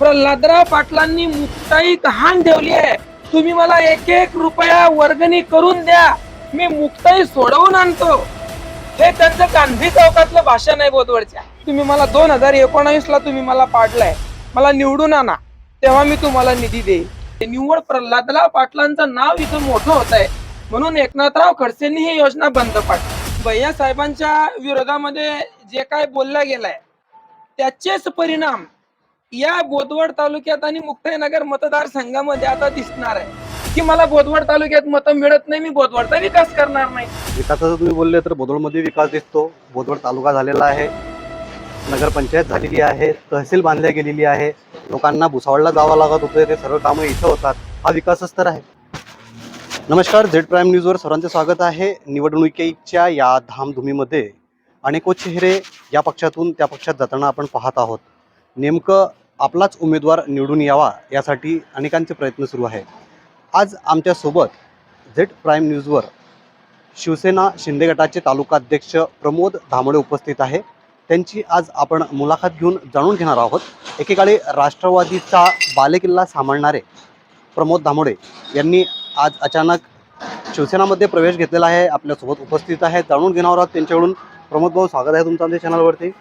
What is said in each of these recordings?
प्रल्हादराव पाटलांनी मुक्ताई गहाण ठेवली आहे. तुम्ही मला एक एक रुपया वर्गणी करून द्या, मी मुक्ताई सोडवून आणतो. हे त्यांचं गांधी चौकातलं भाषण आहे बोदवडच्या. तुम्ही मला 2019 ला तुम्ही मला पाडलाय, मला निवडून आणा, तेव्हा मी तुम्हाला निधी देईल. निव्वळ प्रल्हादराव पाटलांचं नाव इथं मोठं होत आहे, म्हणून एकनाथराव खडसेंनी ही योजना बंद पाडली. भैया साहेबांच्या विरोधामध्ये जे काय बोलला गेलाय त्याचेच परिणाम या बोदवड तालुक्यात आणि मुक्ताईनगर मतदारसंघामध्ये आता दिसणार आहे की मला बोदवड तालुक्यात मतं मिळत नाही, मी बोदवडचा विकास करणार नाही. विकासाचं तुम्ही बोलले तर बोदवडमध्ये विकास दिसतो. बोदवड तालुका झालेला आहे, नगरपंचायत झालेली आहे, तहसील बांधल्या गेलेली आहे, लोकांना भुसावळला जावं लागत होतं, ते सर्व कामं इथं होतात. हा विकासच तर आहे. नमस्कार, झेड प्राईम न्यूजवर सर्वांचे स्वागत आहे. निवडणुकीच्या या धामधुमीमध्ये अनेको चेहरे या पक्षातून त्या पक्षात जाताना आपण पाहत आहोत. नेमकं आपलाच उमेदवार निवडून यावा यासाठी अनेकांचे प्रयत्न सुरू आहे. आज आमच्यासोबत झेड प्राईम न्यूजवर शिवसेना शिंदे गटाचे तालुका अध्यक्ष प्रमोद धामोडे उपस्थित आहे. त्यांची आज आपण मुलाखत घेऊन जाणून घेणार आहोत. एकेकाळी राष्ट्रवादीचा बालेकिल्ला सांभाळणारे प्रमोद धामोडे यांनी आज अचानक शिवसेनामध्ये प्रवेश घेतलेला आहे. आपल्यासोबत उपस्थित आहे, जाणून घेणार आहोत त्यांच्याकडून. प्रमोद भाऊ, स्वागत आहे तुमचं आमच्या चॅनलवरती.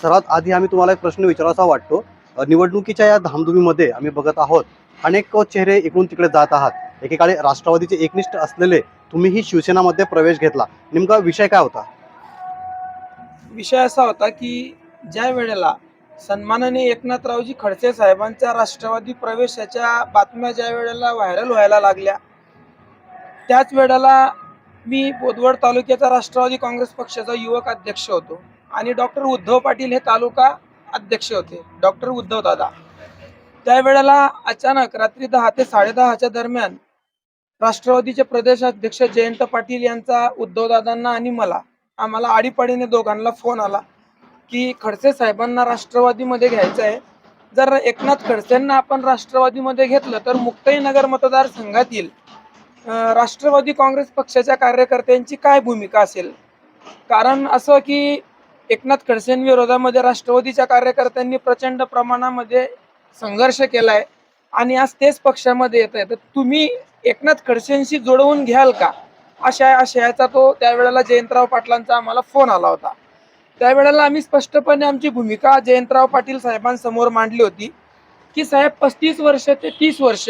सर्वात आधी आम्ही तुम्हाला एक प्रश्न विचारायचा वाटतो. निवडणुकीच्या या धामधुमीमध्ये आम्ही बघत आहोत अनेक चेहरे इकडून तिकडे जात आहात. एकेकाळी राष्ट्रवादीचे एकनिष्ठ असलेले तुम्हीही शिवसेनामध्ये प्रवेश घेतला, नेमका विषय काय होता? विषय असा होता की ज्या वेळेला सन्माननीय एकनाथरावजी खडसे साहेबांच्या राष्ट्रवादी प्रवेशाच्या बातम्या ज्या वेळेला व्हायरल व्हायला लागल्या, त्याच वेळेला मी बोदवड तालुक्याचा राष्ट्रवादी काँग्रेस पक्षाचा युवक अध्यक्ष होतो आणि डॉक्टर उद्धव पाटील हे तालुका अध्यक्ष होते, डॉक्टर उद्धव दादा. त्यावेळेला अचानक रात्री 10 ते 10:30च्या दरम्यान राष्ट्रवादीचे प्रदेशाध्यक्ष जयंत पाटील यांचा उद्धवदादांना आणि आम्हाला आडीपाडीने दोघांना फोन आला की खडसे साहेबांना राष्ट्रवादीमध्ये घ्यायचं आहे. जर एकनाथ खडसेंना आपण राष्ट्रवादीमध्ये घेतलं तर मुक्ताईनगर मतदारसंघातील राष्ट्रवादी काँग्रेस पक्षाच्या कार्यकर्त्यांची काय भूमिका असेल. कारण असं की एकनाथ खडसेंविरोधामध्ये राष्ट्रवादीच्या कार्यकर्त्यांनी प्रचंड प्रमाणामध्ये संघर्ष केलाय आणि आज तेच पक्षामध्ये येत आहे, तर तुम्ही एकनाथ खडसेंशी जोडवून घ्याल का, अशा आशयाचा तो त्यावेळेला जयंतराव पाटलांचा आम्हाला फोन आला होता. त्यावेळेला आम्ही स्पष्टपणे आमची भूमिका जयंतराव पाटील साहेबांसमोर मांडली होती की साहेब 35 वर्ष ते 30 वर्ष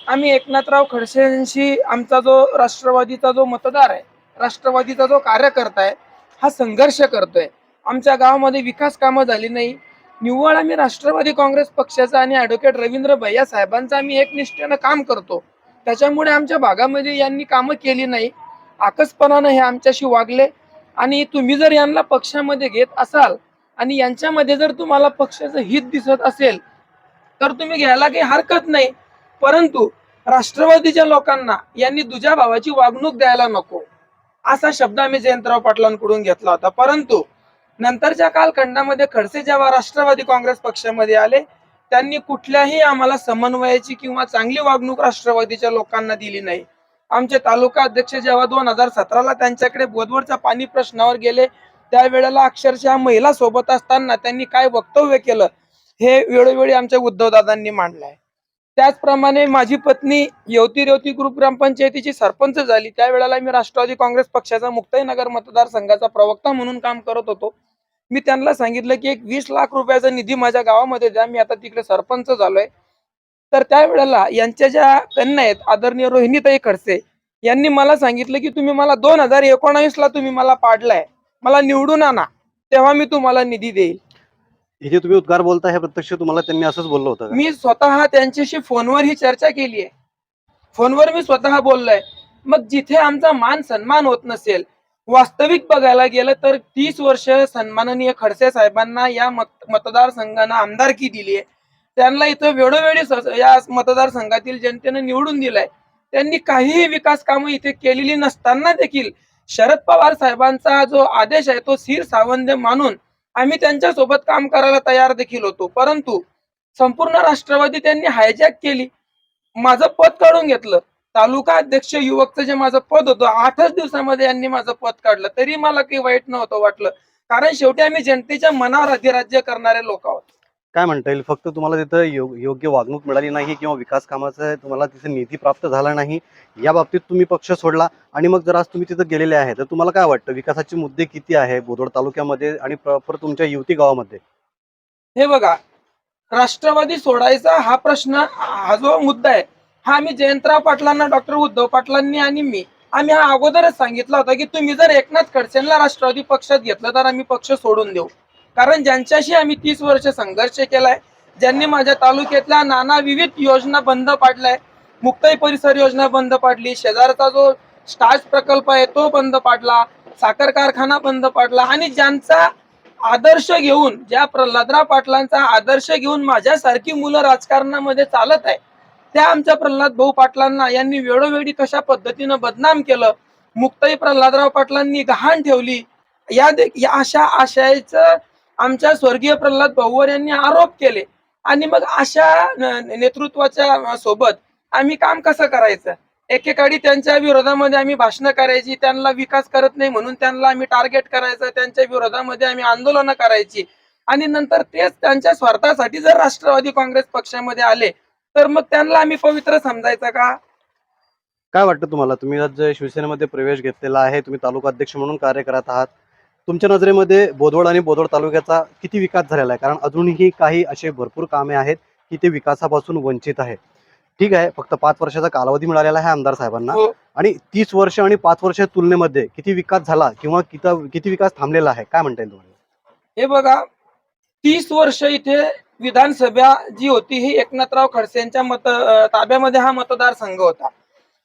आम्ही एकनाथराव खडसेंशी आमचा जो राष्ट्रवादीचा जो मतदार आहे, राष्ट्रवादीचा जो कार्यकर्ता आहे, हा संघर्ष करतोय. आमच्या गावामध्ये विकास कामं झाली नाही. निव्वळ आम्ही राष्ट्रवादी काँग्रेस पक्षाचा आणि ॲडव्होकेट रवींद्र भैया साहेबांचा आम्ही एकनिष्ठेनं काम करतो, त्याच्यामुळे आमच्या भागामध्ये यांनी कामं केली नाही. आकस्पणानं हे आमच्याशी वागले आणि तुम्ही जर यांना पक्षामध्ये घेत असाल आणि यांच्यामध्ये जर तुम्हाला पक्षाचं हित दिसत असेल तर तुम्ही घ्यायला काही हरकत नाही, परंतु राष्ट्रवादीच्या लोकांना यांनी दुजा भावाची वागणूक द्यायला नको, असा शब्द आम्ही जयंतराव पाटलांकडून घेतला होता. परंतु नंतरच्या कालखंडामध्ये खडसे जेव्हा राष्ट्रवादी काँग्रेस पक्षामध्ये आले, त्यांनी कुठल्याही आम्हाला समन्वयाची किंवा चांगली वागणूक राष्ट्रवादीच्या लोकांना दिली नाही. आमचे तालुका अध्यक्ष जेव्हा 2017ला त्यांच्याकडे बोदवडच्या पाणी प्रश्नावर गेले, त्यावेळेला अक्षरशः महिला सोबत असताना त्यांनी काय वक्तव्य केलं हे वेळोवेळी आमच्या उद्धवदादांनी मांडलंय. त्याचप्रमाणे माझी पत्नी येवती रेवती ग्रुप ग्रामपंचायतीची सरपंच झाली. त्यावेळेला मी राष्ट्रवादी काँग्रेस पक्षाचा मुक्ताईनगर मतदारसंघाचा प्रवक्ता म्हणून काम करत होतो. मी त्यांना सांगितलं की एक 20 लाख रुपयाचा निधी माझ्या गावामध्ये द्या, मी आता तिकडे सरपंच झालोय. तर त्यावेळेला यांच्या ज्या कन्या आहेत आदरणीय रोहिणीताई खडसे यांनी मला सांगितलं की तुम्ही मला 2019 ला तुम्ही मला पाडलाय, मला निवडून आणा, तेव्हा मी तुम्हाला निधी देईल. हे जे तुम्ही उद्गार बोलता हे प्रत्यक्ष तुम्हाला त्यांनी असंच बोललं होतं का? मी स्वतः त्यांच्याशी फोनवर ही चर्चा केली आहे, फोनवर मी स्वतः बोललोय. मग जिथे आमचा मान सन्मान होत नसेल, वास्तविक बघायला गेलं तर 30 वर्ष सन्माननीय खडसे साहेबांना या मतदारसंघानं आमदारकी दिली आहे. त्यांना इथं वेळोवेळी या मतदारसंघातील जनतेनं निवडून दिलाय. त्यांनी काहीही विकास कामं इथे केलेली नसताना देखील शरद पवार साहेबांचा जो आदेश आहे तो स्थिर सावंत मानून आम्ही त्यांच्या सोबत काम करायला तयार देखील होतो. परंतु संपूर्ण राष्ट्रवादी त्यांनी हायजॅक केली, माझं पद काढून घेतलं. तालुका अध्यक्ष युवकचं जे माझं पद होतं 8च दिवसामध्ये यांनी माझं पद काढलं, तरी मला काही वाईट नव्हतं वाटलं, कारण शेवटी आम्ही जनतेच्या मनावर अधिराज्य करणारे लोक आहोत. काय म्हणता येईल, फक्त तुम्हाला तिथं योग्य वागणूक मिळाली नाही किंवा विकास कामाचा तुम्हाला तिथे निधी प्राप्त झाला नाही, या बाबतीत तुम्ही पक्ष सोडला. आणि मग जर आज तुम्ही तिथं गेलेले आहे तर तुम्हाला काय वाटतं, विकासाचे मुद्दे किती आहे बोदवड तालुक्यामध्ये आणि प्रॉपर तुमच्या युवती गावामध्ये? हे बघा, राष्ट्रवादी सोडायचा हा प्रश्न, हा जो मुद्दा आहे, हा आम्ही जयंतराव पाटलांना, डॉक्टर उद्धव पाटलांनी आणि मी, आम्ही हा अगोदरच सांगितला होता की तुम्ही जर एकनाथ खडसेंना राष्ट्रवादी पक्षात घेतलं तर आम्ही पक्ष सोडून देऊ. कारण ज्यांच्याशी आम्ही 30 वर्ष संघर्ष केलाय, ज्यांनी माझ्या तालुक्यातल्या नाना विविध योजना बंद पाडलाय, मुक्ताई परिसर योजना बंद पाडली, शेजारचा जो स्टार्च प्रकल्प आहे तो बंद पाडला, साखर कारखाना बंद पाडला, आणि ज्यांचा आदर्श घेऊन, ज्या प्रल्हादराव पाटलांचा आदर्श घेऊन माझ्यासारखी मुलं राजकारणामध्ये चालत आहे, त्या आमच्या प्रल्हाद भाऊ पाटलांना यांनी वेळोवेळी कशा पद्धतीनं बदनाम केलं, मुक्ताई प्रल्हादराव पाटलांनी गहाण ठेवली, या अशा आशयाचं आमच्या स्वर्गीय प्रल्हाद भाऊवर यांनी आरोप केले. आणि मग अशा नेतृत्वाच्या सोबत आम्ही काम कसं करायचं? एकेकाळी त्यांच्या विरोधामध्ये आम्ही भाषणं करायची, त्यांना विकास करत नाही म्हणून त्यांना आम्ही टार्गेट करायचं, त्यांच्या विरोधामध्ये आम्ही आंदोलनं करायची, आणि नंतर तेच त्यांच्या स्वार्थासाठी जर राष्ट्रवादी काँग्रेस पक्षामध्ये आले तर मग त्यांना आम्ही पवित्र समजायचं का? काय वाटतं तुम्हाला, तुम्ही आज जे शिवसेनेमध्ये प्रवेश घेतलेला आहे, तुम्ही तालुका अध्यक्ष म्हणून कार्य करत आहात, तुमच्या नजरेमध्ये बोदवड आणि बोदवड तालुक्याचा किती विकास झालेला आहे? कारण अजूनही काही असे भरपूर कामे आहेत की ते विकासापासून वंचित आहे. ठीक आहे, फक्त 5 वर्षाचा कालावधी मिळालेला आहे आमदार साहेबांना, हो. आणि 30 वर्ष आणि 5 वर्ष तुलनेमध्ये किती विकास झाला किंवा किती विकास थांबलेला आहे, काय म्हणता येईल तुम्हाला? हे बघा, 30 वर्ष इथे विधानसभा जी होती ही एकनाथराव खडसेंच्या ताब्यामध्ये हा मतदारसंघ होता.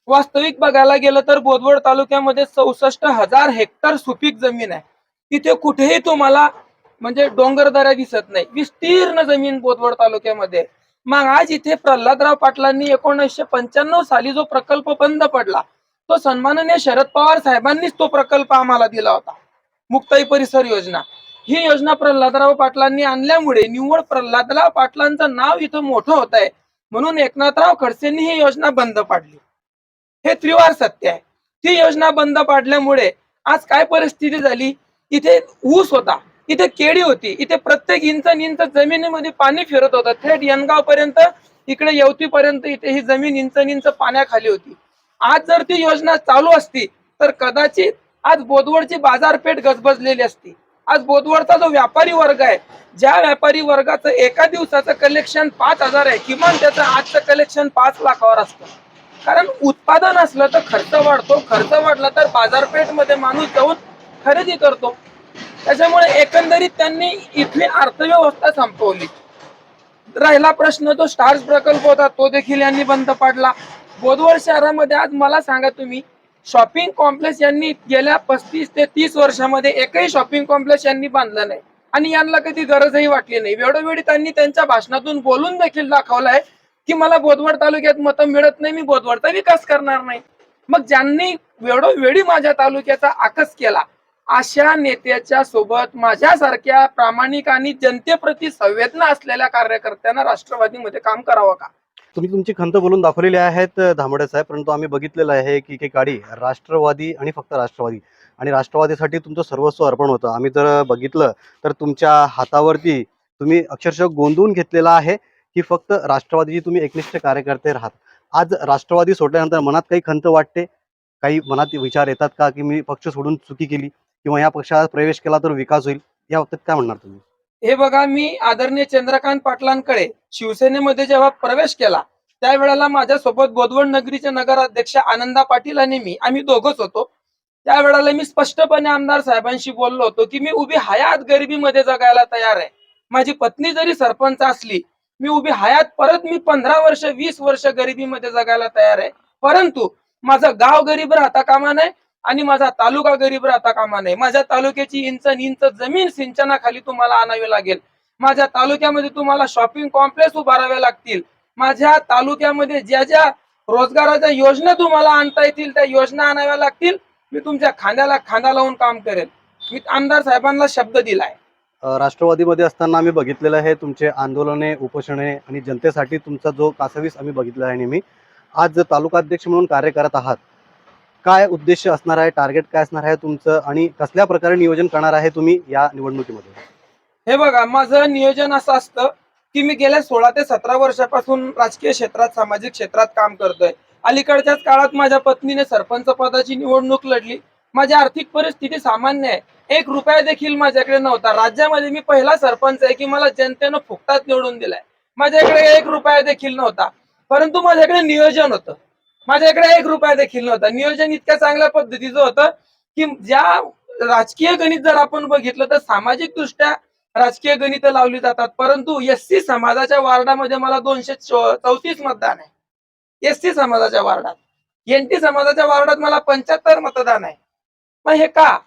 वास्तविक बघायला गेलं तर बोदवड तालुक्यामध्ये 64,000 हेक्टर सुपीक जमीन आहे. तिथे कुठेही तुम्हाला म्हणजे डोंगरदऱ्या दिसत नाही, विस्तीर्ण जमीन बोदवड तालुक्यामध्ये. मग आज इथे प्रल्हादराव पाटलांनी 1995 साली जो प्रकल्प बंद पडला, तो सन्माननीय शरद पवार साहेबांनीच तो प्रकल्प आम्हाला दिला होता, मुक्ताई परिसर योजना. ही योजना प्रल्हादराव पाटलांनी आणल्यामुळे निव्वळ प्रल्हादराव पाटलांचं नाव इथं मोठं होत आहे, म्हणून एकनाथराव खडसेंनी ही योजना बंद पाडली. हे त्रिवार सत्य आहे. ती योजना बंद पाडल्यामुळे आज काय परिस्थिती झाली, इथे ऊस होता, इथे केळी होती, इथे प्रत्येक इंच जमिनीमध्ये पाणी फिरत होतं, थेट यनगाव पर्यंत, इकडे येवती पर्यंत इथे ही जमीन इंच पाण्याखाली होती. आज जर ती योजना चालू असती तर कदाचित आज बोदवडची बाजारपेठ गजबजलेली असती. आज बोदवडचा जो व्यापारी वर्ग आहे, ज्या व्यापारी वर्गाचं एका दिवसाचं कलेक्शन 5,000 आहे, किमान त्याचं आजचं कलेक्शन 5 लाखावर असतं. कारण उत्पादन असलं तर खर्च वाढतो, खर्च वाढला तर बाजारपेठमध्ये माणूस जाऊन खरेदी करतो. त्याच्यामुळे एकंदरीत त्यांनी इथली अर्थव्यवस्था संपवली. राहिला प्रश्न तो स्टार्च प्रकल्प होता, तो देखील यांनी बंद पाडला. बोदवड शहरामध्ये आज मला सांगा तुम्ही, शॉपिंग कॉम्प्लेक्स यांनी गेल्या 35 ते 30 वर्षामध्ये एकही शॉपिंग कॉम्प्लेक्स यांनी बांधलं नाही, आणि यांना कधी गरजही वाटली नाही. वेळोवेळी त्यांनी त्यांच्या भाषणातून बोलून देखील दाखवलंय की मला बोदवड तालुक्यात मतं मिळत नाही, मी बोदवडचा विकास करणार नाही. मग ज्यांनी वेळोवेळी माझ्या तालुक्याचा आकस केला, अशा नेत्याच्या सोबत माझ्यासारख्या प्रामाणिक आणि जनतेप्रती संवेदना असलेल्या कार्यकर्त्यांना राष्ट्रवादीमध्ये काम करावं का? तुम्ही तुमची खंत बोलून दाखवलेली आहेत धामोडे साहेब, परंतु आम्ही बघितलेलं आहे की एकेकाळी राष्ट्रवादी आणि फक्त राष्ट्रवादी आणि राष्ट्रवादीसाठी तुमचं सर्वस्व अर्पण होतं. आम्ही जर बघितलं तर तुमच्या हातावरती तुम्ही अक्षरशः गोंधून घेतलेला आहे की फक्त राष्ट्रवादीचे तुम्ही एकनिष्ठ कार्यकर्ते राहात. आज राष्ट्रवादी सोडल्यानंतर मनात काही खंत वाटते, काही मनात विचार येतात का की मी पक्ष सोडून चुकी केली किंवा या पक्षात प्रवेश केला तर विकास होईल, या बाबतीत काय म्हणणार तुम्ही? हे बघा, मी आदरणीय चंद्रकांत पाटलांकडे शिवसेनेमध्ये जेव्हा प्रवेश केला त्यावेळेला माझ्यासोबत बोदवड नगरीचे नगराध्यक्ष आनंदा पाटील आणि मी, आम्ही दोघंच होतो. त्यावेळेला मी स्पष्टपणे आमदार साहेबांशी बोललो होतो की मी उभी हयात गरिबीमध्ये जगायला तयार आहे. माझी पत्नी जरी सरपंच असली, मी उभी हयात परत मी 15 वर्ष 20 वर्ष गरिबीमध्ये जगायला तयार आहे. परंतु माझं गाव गरीब राहता कामा नये आणि माझा तालुका गरीब राहता कामा नये. माझ्या तालुक्याची इंच जमीन सिंचनाखाली तुम्हाला आणावी लागेल. माझ्या तालुक्यामध्ये तुम्हाला शॉपिंग कॉम्प्लेक्स उभारावे लागतील. माझ्या तालुक्यामध्ये ज्या ज्या रोजगाराच्या योजना तुम्हाला आणता येतील त्या योजना आणाव्या लागतील. मी तुमच्या खांद्याला खांदा लावून काम करेल. मी आमदार साहेबांना शब्द दिलाय. राष्ट्रवादीमध्ये असताना आम्ही बघितलेलं आहे तुमचे आंदोलने, उपोषणे आणि जनतेसाठी तुमचा जो कासवीस आम्ही बघितला आहे नेहमी. आज तालुका अध्यक्ष म्हणून कार्य करत आहात, काय उद्देश असणार आहे, टार्गेट काय असणार आहे तुमचं आणि कसल्या प्रकारे नियोजन करणार आहे तुम्ही या निवडणुकीमध्ये? हे बघा, माझं नियोजन असं असतं की मी गेल्या 16 ते 17 वर्षापासून राजकीय क्षेत्रात, सामाजिक क्षेत्रात काम करतोय. अलीकडच्याच काळात माझ्या पत्नीने सरपंच पदाची निवडणूक लढली. माझी आर्थिक परिस्थिती सामान्य आहे. ₹1 देखील माझ्याकडे नव्हता. राज्यामध्ये मी पहिला सरपंच आहे, की मला जनतेनं फुकटात निवडून दिलाय. माझ्याकडे ₹1 देखील नव्हता. परंतु माझ्याकडे नियोजन होतं. माझ्याकडे ₹1 देखील नव्हता. नियोजन इतक्या चांगल्या पद्धतीचं होतं, की ज्या राजकीय गणित जर आपण बघितलं तर सामाजिकदृष्ट्या राजकीय गणितं लावली जातात. परंतु एस-सी समाजाच्या वॉर्डामध्ये मला 234 मतदान आहे. एस-टी समाजाच्या वार्डात. एन-टी समाजाच्या वार्डात मला 75 मतदान आहे. मग हे का?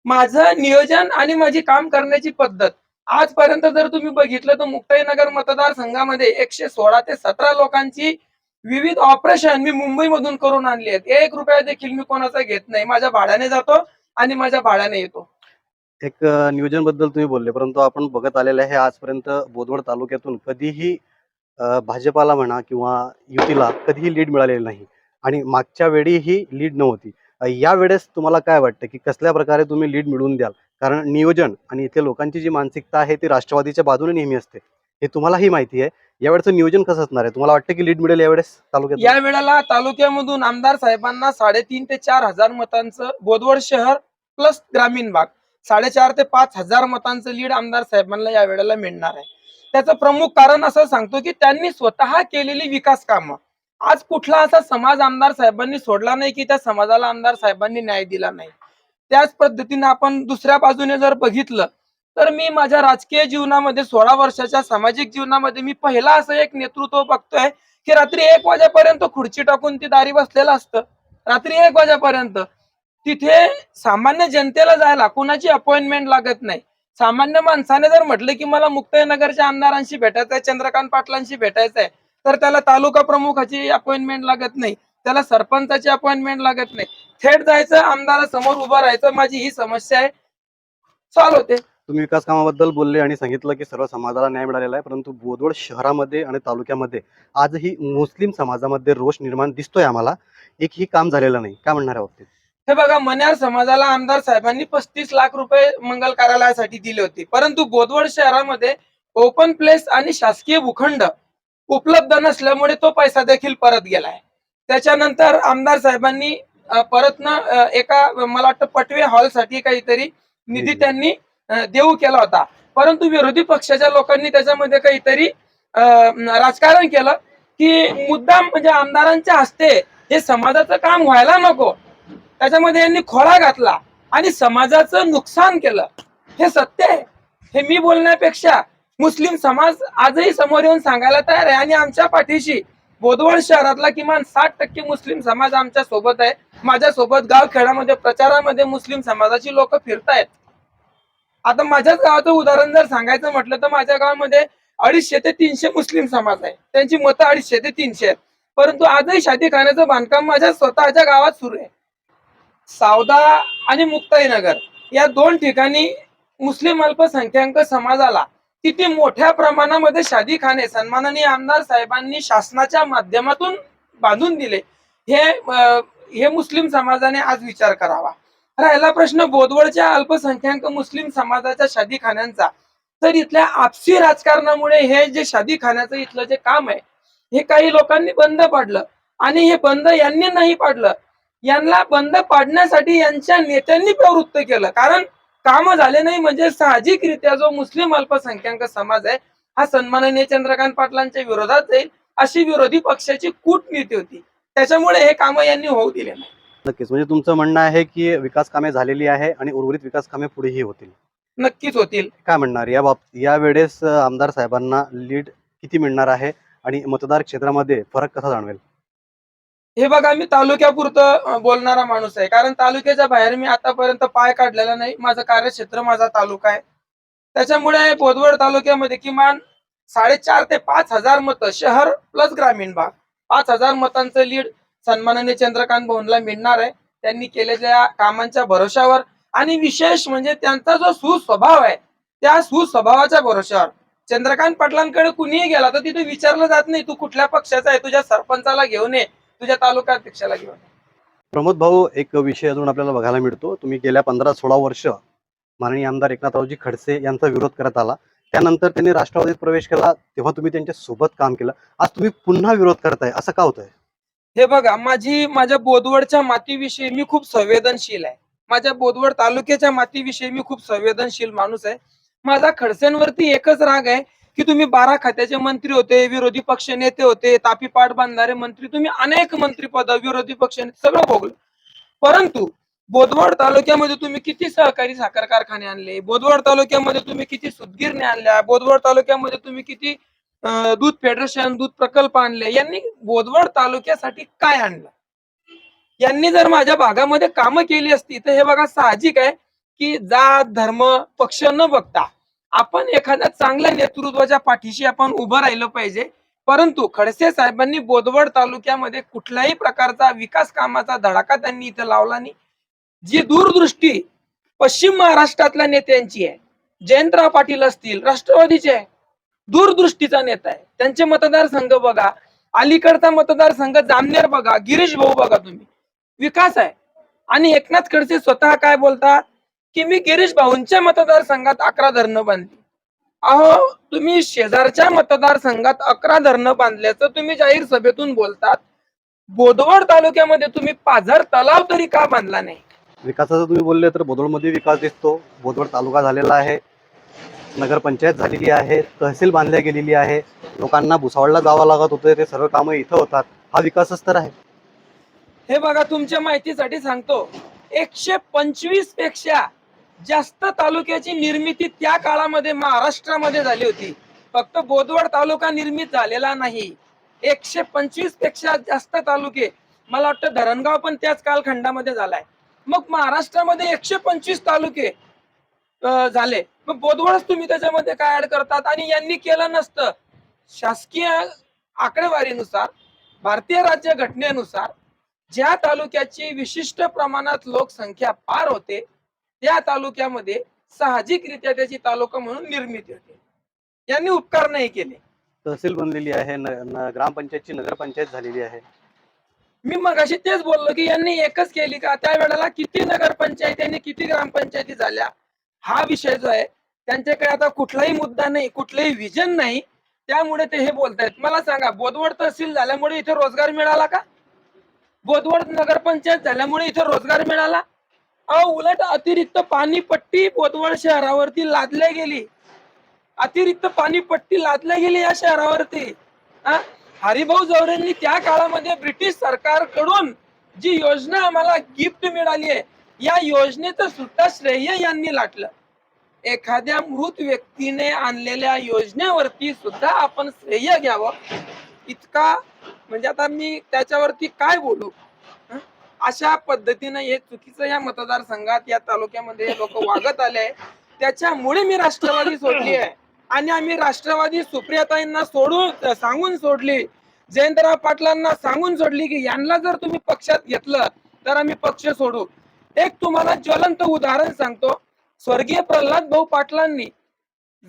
माझं नियोजन आणि माझी काम करण्याची पद्धत. आजपर्यंत जर तुम्ही बघितलं तर मुक्ताईनगर मतदारसंघामध्ये 116 ते 17 लोकांची विविध ऑपरेशन मी मुंबईमधून करून आणली आहेत. ₹1 देखील मी कोणाचा घेत नाही. माझ्या भाड्याने जातो आणि माझ्या भाड्याने येतो. एक नियोजनबद्दल तुम्ही बोलले, परंतु आपण बघत आलेलं आहे आजपर्यंत बोदवड तालुक्यातून कधीही भाजपाला म्हणा किंवा युतीला कधीही लीड मिळालेली नाही आणि मागच्या वेळीही लीड नव्हती. यावेळेस तुम्हाला काय वाटतं, की कसल्या प्रकारे तुम्ही लीड मिळवून द्याल? कारण नियोजन आणि इथे लोकांची जी मानसिकता आहे ती राष्ट्रवादीच्या बाजूने नेहमी असते. हे तुम्हालाही माहिती आहे. यावेळेचं नियोजन कसं असणार आहे? तुम्हाला वाटतं की लीड मिळेल यावेळेस तालुक्यातून? या वेळेला तालुक्यामधून आमदार साहेबांना 3.5 ते 4,000 मतांचं बोदवड शहर प्लस ग्रामीण भाग 4.5 ते 5,000 मतांचं लीड आमदार साहेबांना या वेळेला मिळणार आहे. त्याचं प्रमुख कारण असं सांगतो की त्यांनी स्वतः केलेली विकास कामं. आज कुठला असा समाज आमदार साहेबांनी सोडला नाही की त्या समाजाला आमदार साहेबांनी न्याय दिला नाही. त्याच पद्धतीने आपण दुसऱ्या बाजूने जर बघितलं तर मी माझ्या राजकीय जीवनामध्ये 16 वर्षाच्या सामाजिक जीवनामध्ये मी पहिला असं एक नेतृत्व बघतोय की रात्री 1 वाजेपर्यंत खुर्ची टाकून ती दारी बसलेलं असतं. रात्री 1 वाजेपर्यंत. तिथे सामान्य जनतेला जायला कुणाची अपॉइंटमेंट लागत नाही. सामान्य माणसाने जर म्हटलं की मला मुक्ताईनगरच्या आमदारांशी भेटायचं आहे, चंद्रकांत पाटलांशी भेटायचं आहे, तर त्याला तालुका प्रमुखाची अपॉइंटमेंट लागत नाही. त्याला सरपंचाची अपॉइंटमेंट लागत नाही. थेट जायचं, आमदारासमोर उभं राहायचं. माझी ही समस्या आहे. सॉल्व्ह होते. तुम्ही विकास कामाबद्दल बोलले आणि सांगितलं की सर्व समाजाला न्याय मिळालेला आहे, परंतु बोदवड शहरामध्ये आणि तालुक्यामध्ये आजही मुस्लिम समाजामध्ये रोष निर्माण दिसतोय आम्हाला. एकही काम झालेलं नाही. काय म्हणणार आहे बाबतीत? हे बघा, मण्यार समाजाला आमदार साहेबांनी 35 लाख रुपये मंगल कार्यालयासाठी दिले होते. परंतु बोदवड शहरामध्ये ओपन प्लेस आणि शासकीय भूखंड उपलब्ध नसल्यामुळे तो पैसा देखील परत गेलाय. त्याच्यानंतर आमदार साहेबांनी एका मला वाटतं पटवे हॉलसाठी काहीतरी निधी त्यांनी देऊ केला होता. परंतु विरोधी पक्षाच्या लोकांनी त्याच्यामध्ये काहीतरी राजकारण केलं की मुद्दाम म्हणजे आमदारांच्या हस्ते हे समाजाचं काम व्हायला नको. त्याच्यामध्ये यांनी खोळा घातला आणि समाजाचं नुकसान केलं. हे सत्य आहे. हे मी बोलण्यापेक्षा मुस्लिम समाज आजही समोर येऊन सांगायला तयार आहे आणि आमच्या पाठीशी बोदवड शहरातला किमान 60% मुस्लिम समाज आमच्या सोबत आहे. माझ्यासोबत गावखेड्यामध्ये प्रचारामध्ये मुस्लिम समाजाची लोक फिरतायत. आता माझ्याच गावाचं उदाहरण जर सांगायचं म्हटलं तर माझ्या गावामध्ये 250 ते 300 मुस्लिम समाज आहे. त्यांची मतं 250 ते 300 आहेत. परंतु आजही शादीखान्याचं बांधकाम माझ्या स्वतःच्या गावात सुरू आहे. सावदा आणि मुक्ताईनगर या 2 ठिकाणी मुस्लिम अल्पसंख्याक समाजाला किती मोठ्या प्रमाणामध्ये शादीखाने सन्माननीय आमदार साहेबांनी शासनाच्या माध्यमातून बांधून दिले. हे मुस्लिम समाजाने आज विचार करावा. राहिला प्रश्न बोदवडच्या अल्पसंख्याक मुस्लिम समाजाच्या शादीखान्यांचा, तर इथल्या आपसी राजकारणामुळे हे जे शादीखान्याचं इथलं जे काम आहे हे काही लोकांनी बंद पाडलं आणि हे बंद यांनी नाही पाडलं. यांना बंद पाडण्यासाठी यांच्या नेत्यांनी प्रवृत्त केलं. कारण काम झाले नाही म्हणजे साहजिकरित्या जो मुस्लिम अल्पसंख्याक समाज आहे हा सन्माननीय चंद्रकांत पाटलांच्या विरोधात जाईल अशी विरोधी पक्षाची कूटनीती होती. त्याच्यामुळे हे काम यांनी होऊ दिले नाही. नक्कीच. म्हणजे तुमचं म्हणणं आहे की विकास कामे झालेली आहे आणि उर्वरित विकास कामे पुढेही होतील. नक्कीच होतील. काय म्हणणार यावेळेस आमदार साहेबांना लीड किती मिळणार आहे आणि मतदार क्षेत्रामध्ये फरक कसा जाणवेल? हे बघा, मी तालुक्यापुरतं बोलणारा माणूस आहे. कारण तालुक्याच्या बाहेर मी आतापर्यंत पाय काढलेला नाही. माझं कार्यक्षेत्र माझा तालुका आहे. त्याच्यामुळे बोदवड तालुक्यामध्ये किमान 4.5 ते 5,000 मतं शहर प्लस ग्रामीण भाग 5,000 मतांचं लीड सन्माननीय चंद्रकांत भाऊंना मिळणार आहे. त्यांनी केलेल्या कामांच्या भरोशावर आणि विशेष म्हणजे त्यांचा जो सुस्वभाव आहे त्या सुस्वभावाच्या भरोशावर चंद्रकांत पाटलांकडे कुणीही गेला तर तिथे विचारलं जात नाही तू कुठल्या पक्षाचा आहे, तुझ्या सरपंचाला घेऊन ये, तुझ्या तालुका अध्यक्षाला घेऊन ये. प्रमोद भाऊ, एक विषय अजून आपल्याला बघायला मिळतो. तुम्ही गेल्या 15-16 वर्ष माननीय आमदार एकनाथरावजी खडसे यांचा विरोध करत आला. त्यानंतर त्यांनी राष्ट्रवादीत प्रवेश केला, तेव्हा तुम्ही त्यांच्या सोबत काम केलं. आज तुम्ही पुन्हा विरोध करताय, असं का होतंय? हे बघा, माझ्या बोदवडच्या मातीविषयी मी खूप संवेदनशील आहे. माझ्या बोदवड तालुक्याच्या मातीविषयी मी खूप संवेदनशील माणूस आहे. माझा खडसेंवरती एकच राग आहे, की तुम्ही 12 खात्याचे मंत्री होते, विरोधी पक्ष नेते होते, तापी पाटबंधारे मंत्री, तुम्ही अनेक मंत्रिपद, विरोधी पक्ष नेते सगळं भोगलं. परंतु बोदवड तालुक्यामध्ये तुम्ही किती सहकारी साखर कारखाने आणले, बोदवड तालुक्यामध्ये तुम्ही किती सूतगिरण्या आणल्या, बोदवड तालुक्यामध्ये तुम्ही किती दूध फेडरेशन, दूध प्रकल्प आणले. यांनी बोदवड तालुक्यासाठी काय आणलं? यांनी जर माझ्या भागामध्ये कामं केली असती, तर हे बघा साहजिक आहे, की जात, धर्म, पक्ष न बघता आपण एखाद्या चांगल्या नेतृत्वाच्या पाठीशी आपण उभं राहिलं पाहिजे. परंतु खडसे साहेबांनी बोदवड तालुक्यामध्ये कुठल्याही प्रकारचा विकास कामाचा धडाका त्यांनी इथं लावला नाही. जी दूरदृष्टी पश्चिम महाराष्ट्रातल्या नेत्यांची आहे, जयंतराव पाटील असतील, राष्ट्रवादीचे आहे, दूरदृष्टीचा नेता आहे. त्यांचे मतदारसंघ बघा, अलीकडचा मतदारसंघ जामनेर बघा, गिरीश भाऊ बघा तुम्ही. विकास आहे. आणि एकनाथ खडसे स्वतः काय बोलतात, की मी गिरीश भाऊंच्या मतदारसंघात 11 धरणं बांधली. अहो, तुम्ही शेजारच्या मतदारसंघात 11 धरणं बांधल्याचं तुम्ही जाहीर सभेतून बोलतात. बोदवड तालुक्यामध्ये तुम्ही पाझर तलाव तरी का बांधला नाही? विकासाचं तुम्ही बोलले तर बोदवडमध्ये विकास दिसतो. बोदवड तालुका झालेला आहे, नगरपंचायत झालेली आहे, तहसील बांधल्या गेलेली आहे, लोकांना भुसावळला जावं लागत होतं, ते सर्व कामं इथं होतात. हा विकासच तर आहे. हे बघा, तुमच्या माहितीसाठी सांगतो, 125 पेक्षा जास्त तालुक्याची निर्मिती त्या काळामध्ये महाराष्ट्रामध्ये झाली होती. फक्त बोदवड तालुका निर्मित झालेला नाही. 125 पेक्षा जास्त तालुके, मला वाटतं धरणगाव पण त्याच कालखंडामध्ये झालाय. मग महाराष्ट्रामध्ये 125 तालुके झाले. मग बोदवडच तुम्ही त्याच्यामध्ये काय ऍड करतात? आणि यांनी केलं नसतं. शासकीय आकडेवारीनुसार, भारतीय राज्य घटनेनुसार ज्या तालुक्याची विशिष्ट प्रमाणात लोकसंख्या पार होते, त्या तालुक्यामध्ये साहजिकरित्या त्याची तालुका म्हणून निर्मिती होते. यांनी उपकार नाही केले. तहसील बनलेली आहे, ग्रामपंचायतची नगरपंचायत झालेली आहे. मी मगाशी तेच बोललो, की यांनी एकच केली का? त्या वेळेला किती नगरपंचायतींनी, किती ग्रामपंचायती झाल्या? हा विषय जो आहे, त्यांच्याकडे आता कुठलाही मुद्दा नाही, कुठलंही विजन नाही. त्यामुळे ते हे बोलतायत. मला सांगा, बोदवड तहसील झाल्यामुळे इथे रोजगार मिळाला का? बोदवड नगरपंचायत झाल्यामुळे इथे रोजगार मिळाला? अहो, उलट अतिरिक्त पाणीपट्टी बोदवड शहरावरती लादल्या गेली. अतिरिक्त पाणीपट्टी लादल्या गेली या शहरावरती. हा? हरिभाऊ जोरेंनी त्या काळामध्ये ब्रिटिश सरकारकडून जी योजना आम्हाला गिफ्ट मिळाली आहे, या योजनेचं सुद्धा श्रेय यांनी लाटलं. एखाद्या मृत व्यक्तीने आणलेल्या योजनेवरती सुद्धा आपण श्रेय घ्यावं, इतका म्हणजे आता मी त्याच्यावरती काय बोलू? हं? अशा पद्धतीनं हे चुकीचं या मतदारसंघात, या तालुक्यामध्ये लोक वागत आले. त्याच्यामुळे मी राष्ट्रवादी सोडली आहे. आणि आम्ही राष्ट्रवादी सुप्रियाताईंना सोडून सांगून सोडली, जयंतराव पाटलांना सांगून सोडली, की यांना जर तुम्ही पक्षात घेतलं तर आम्ही पक्ष सोडू. एक तुम्हाला ज्वलंत उदाहरण सांगतो. स्वर्गीय प्रल्हाद भाऊ पाटलांनी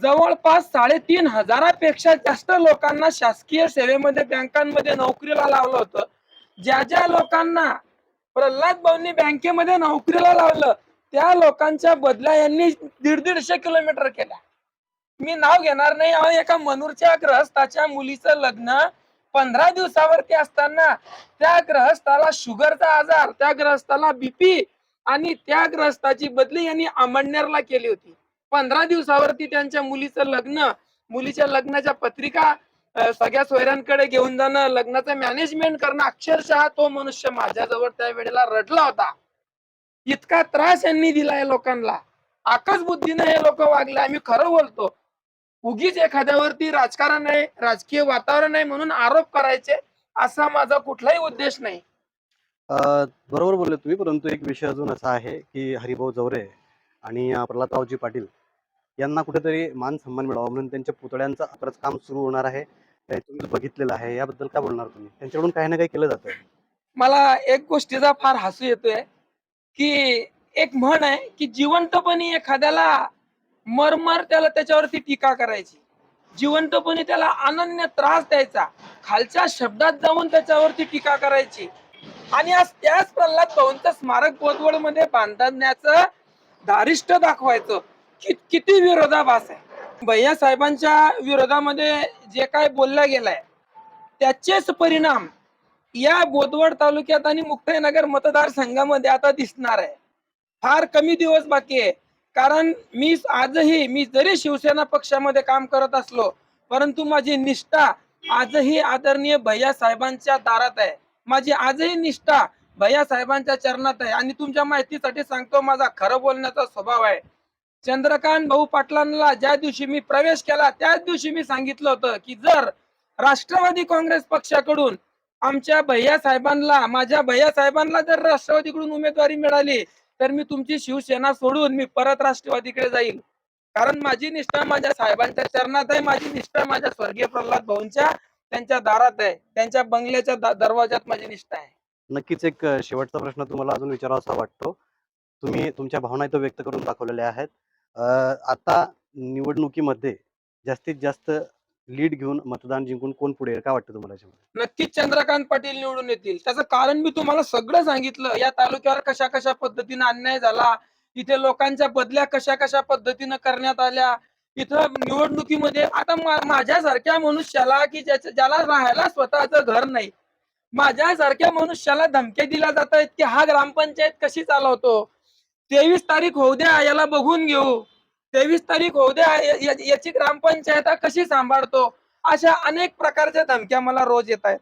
जवळपास 3,500पेक्षा जास्त लोकांना शासकीय सेवेमध्ये, बँकांमध्ये नोकरीला लावलं होतं. ज्या ज्या लोकांना प्रल्हाद भाऊंनी बँकेमध्ये नोकरीला लावलं, त्या लोकांच्या बदल्या यांनी 150 किलोमीटर केल्या. मी नाव घेणार नाही. अहो, एका मनूरच्या ग्रहस्थाच्या मुलीचं लग्न 15 दिवसावरती असताना त्या ग्रहस्थाला शुगरचा आजार, त्या ग्रहस्थाला बीपी, आणि त्या ग्रहस्थाची बदली यांनी अमळनेरला केली होती. 15 दिवसावरती त्यांच्या मुलीचं लग्न, मुलीच्या लग्नाच्या पत्रिका सगळ्या सोयऱ्यांकडे घेऊन जाणं, लग्नाचं मॅनेजमेंट करणं, अक्षरशः तो मनुष्य माझ्याजवळ त्या वेळेला रडला होता. इतका त्रास यांनी दिलाय लोकांना. आकस बुद्धीने हे लोक वागले. आम्ही खरं बोलतो. उगीच एखाद्यावरती राजकारण आहे, राजकीय वातावरण आहे म्हणून आरोप करायचे, असा माझा कुठलाही उद्देश नाही. बरोबर बोलले तुम्ही, परंतु एक विषय अजून असा आहे की हरिभाऊ जोरे आणि प्रल्हादरावजी पाटील यांना कुठेतरी मान सन्मान मिळावा म्हणून त्यांच्या पुतळ्यांचं आताच काम सुरू होणार आहे. हे तुम्ही बघितलेलं आहे. याबद्दल काय बोलणार तुम्ही? त्यांच्याकडून काही ना काही केलं जातं. मला एक गोष्टीचा फार हसू येतोय, की एक म्हण आहे, की जिवंतपणी एखाद्याला मरमर त्याला त्याच्यावरती टीका करायची, जिवंतपणी त्याला अनन्य त्रास द्यायचा, खालच्या शब्दात जाऊन त्याच्यावरती टीका करायची. आणि आज त्याच प्रल्हाद भाऊंचं स्मारक बोदवडमध्ये बांधण्याचं धारिष्ट दाखवायचं. किती विरोधाभास आहे. भैया साहेबांच्या विरोधामध्ये जे काय बोललं गेलंय त्याचेच परिणाम या बोदवड तालुक्यात आणि मुक्ताईनगर मतदारसंघामध्ये आता दिसणार आहे. फार कमी दिवस बाकी आहे. कारण मी जरी शिवसेना पक्षामध्ये काम करत असलो, परंतु माझी निष्ठा आजही आदरणीय भैया साहेबांच्या दारात आहे. माझी आजही निष्ठा भैया साहेबांच्या चरणात आहे आणि तुमच्या माहितीसाठी सांगतो माझा खरं बोलण्याचा स्वभाव आहे. चंद्रकांत भाऊ पाटलांना ज्या दिवशी मी प्रवेश केला त्याच दिवशी मी सांगितलं होतं की जर राष्ट्रवादी काँग्रेस पक्षाकडून माझ्या भैया साहेबांना जर राष्ट्रवादीकडून उमेदवारी मिळाली तर मी तुमची शिवसेना सोडून मी परत राष्ट्रवादीकडे जाईल. कारण माझी निष्ठा माझ्या साहेबांच्या चरणात आहे. माझी निष्ठा माझ्या स्वर्गीय प्रल्हाद भाऊंच्या त्यांच्या दारात आहे. त्यांच्या बंगल्याच्या दरवाजात माझी निष्ठा आहे. नक्कीच एक शेवटचा प्रश्न तुम्हाला अजून विचारावासा वाटतो. तुम्ही तुमच्या भावना इथं व्यक्त करून दाखवलेल्या आहेत. आता निवडणुकीमध्ये जास्तीत जास्त लीड घेऊन मतदान जिंकून कोण पुढे येईल? काय वाटतं तुम्हाला याच्यामध्ये? नक्कीच चंद्रकांत पाटील निवडून येतील. त्याचं कारण मी तुम्हाला सगळं सांगितलं. या तालुक्यावर कशा कशा पद्धतीने अन्याय झाला, इथे लोकांच्या बदल्या कशा कशा पद्धतीनं करण्यात आल्या. इथं निवडणुकीमध्ये आता माझ्यासारख्या मनुष्याला की ज्याला राहायला स्वतःचं घर नाही, माझ्यासारख्या मनुष्याला धमक्या दिल्या जात आहेत की हा ग्रामपंचायत कशी चालवतो. 23 तारीख होऊ द्या, याला बघून घेऊ. 23 तारीख होऊ द्या, याची ग्रामपंचायत कशी सांभाळतो. अशा अनेक प्रकारच्या धमक्या मला रोज येत आहेत.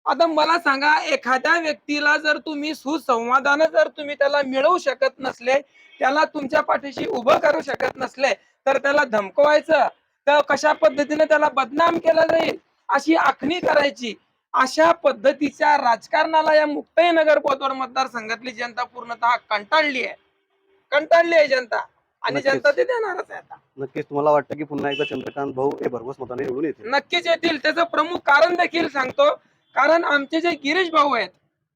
आता मला सांगा, एखाद्या व्यक्तीला जर तुम्ही सुसंवादानं जर तुम्ही त्याला मिळवू शकत नसले, त्याला तुमच्या पाठीशी उभं करू शकत नसले, तर त्याला धमकवायचं, तर कशा पद्धतीने त्याला बदनाम केलं जाईल अशी आखणी करायची. अशा पद्धतीच्या राजकारणाला या मुक्ताईनगर बोदवड मतदारसंघातली जनता पूर्णतः कंटाळली आहे जनता आणि नक्कीच. जनता ते देणारच आहे आता. नक्कीच तुम्हाला वाटतं की पुन्हा एकदा चंद्रकांत भाऊ हे भरघोस मताने निवडून येतील? नक्कीच येतील. त्याचं प्रमुख कारण देखील सांगतो. कारण आमचे जे गिरीश भाऊ आहेत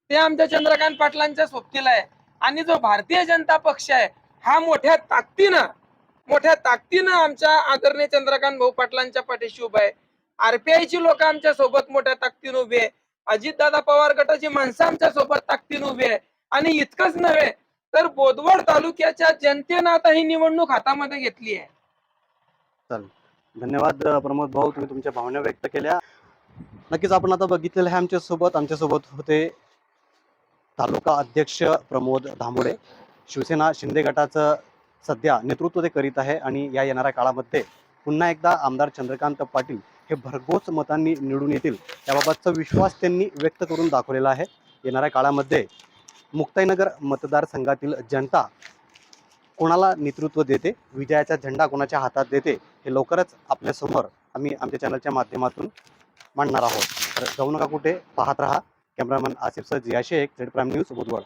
ते आमच्या चंद्रकांत पाटलांच्या सोबतीला आहे आणि जो भारतीय जनता पक्ष आहे हा मोठ्या ताकदीनं आमच्या आदरणीय चंद्रकांत भाऊ पाटलांच्या पाठीशी उभा आहे. आरपीआयची लोक आमच्या सोबत मोठ्या ताकदीनं उभी आहे. अजितदादा पवार गटाची माणसं आमच्या सोबत ताकदीनं उभी आहे. आणि इतकंच नव्हे तर बोदवड तालुक्याच्या जनतेनं आता ही निवडणूक हातामध्ये घेतली आहे. चालेल. धन्यवाद प्रमोद भाऊ, तुम्ही तुमच्या भावना व्यक्त केल्या. नक्कीच आपण आता बघितलेलं आहे आमच्यासोबत होते तालुका अध्यक्ष प्रमोद धामोडे. शिवसेना शिंदे गटाचं सध्या नेतृत्व ते करीत आहे आणि या येणाऱ्या काळामध्ये पुन्हा एकदा आमदार चंद्रकांत पाटील हे भरघोस मतांनी निवडून येतील याबाबतचा विश्वास त्यांनी व्यक्त करून दाखवलेला आहे. येणाऱ्या काळामध्ये मुक्ताईनगर मतदारसंघातील जनता कोणाला नेतृत्व देते, विजयाचा झेंडा कोणाच्या हातात देते, हे लवकरच आपल्यासमोर आम्ही आमच्या चॅनलच्या माध्यमातून मांडणार आहोत. तर जाऊ नका कुठे, पाहत रहा. कॅमेरामॅन आसिफ सर, जिया शेख, झेड प्राईम न्यूज, बुधवार.